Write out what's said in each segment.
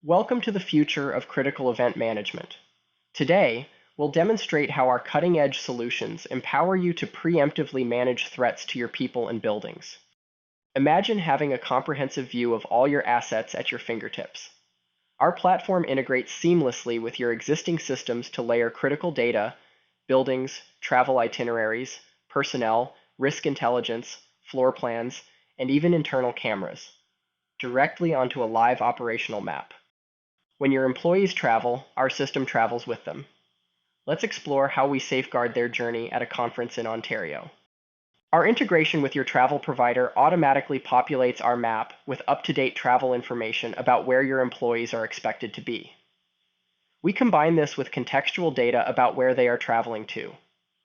Welcome to the future of critical event management. Today, we'll demonstrate how our cutting-edge solutions empower you to preemptively manage threats to your people and buildings. Imagine having a comprehensive view of all your assets at your fingertips. Our platform integrates seamlessly with your existing systems to layer critical data, buildings, travel itineraries, personnel, risk intelligence, floor plans, and even internal cameras, directly onto a live operational map. When your employees travel, our system travels with them. Let's explore how we safeguard their journey at a conference in Ontario. Our integration with your travel provider automatically populates our map with up-to-date travel information about where your employees are expected to be. We combine this with contextual data about where they are traveling to.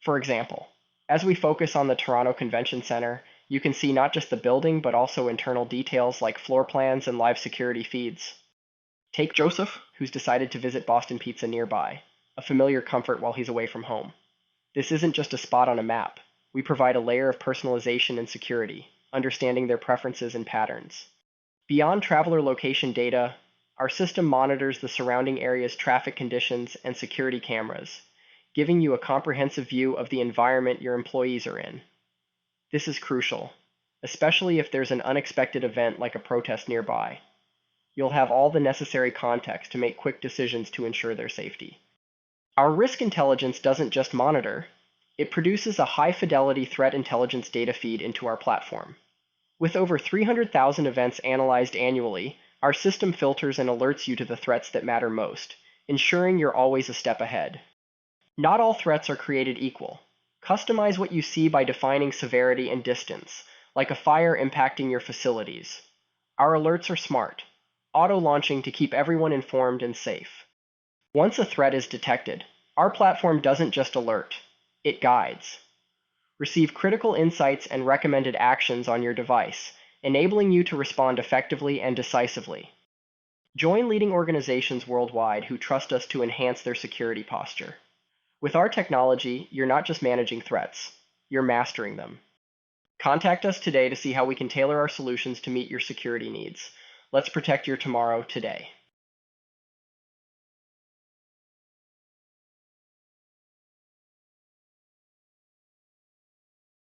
For example, as we focus on the Toronto Convention Center, you can see not just the building but also internal details like floor plans and live security feeds. Take Joseph, who's decided to visit Boston Pizza nearby, a familiar comfort while he's away from home. This isn't just a spot on a map. We provide a layer of personalization and security, understanding their preferences and patterns. Beyond traveler location data, our system monitors the surrounding area's traffic conditions and security cameras, giving you a comprehensive view of the environment your employees are in. This is crucial, especially if there's an unexpected event like a protest nearby. You'll have all the necessary context to make quick decisions to ensure their safety. Our risk intelligence doesn't just monitor, it produces a high-fidelity threat intelligence data feed into our platform. With over 300,000 events analyzed annually, our system filters and alerts you to the threats that matter most, ensuring you're always a step ahead. Not all threats are created equal. Customize what you see by defining severity and distance, like a fire impacting your facilities. Our alerts are smart, auto-launching to keep everyone informed and safe. Once a threat is detected, our platform doesn't just alert, it guides. Receive critical insights and recommended actions on your device, enabling you to respond effectively and decisively. Join leading organizations worldwide who trust us to enhance their security posture. With our technology, you're not just managing threats, you're mastering them. Contact us today to see how we can tailor our solutions to meet your security needs. Let's protect your tomorrow today.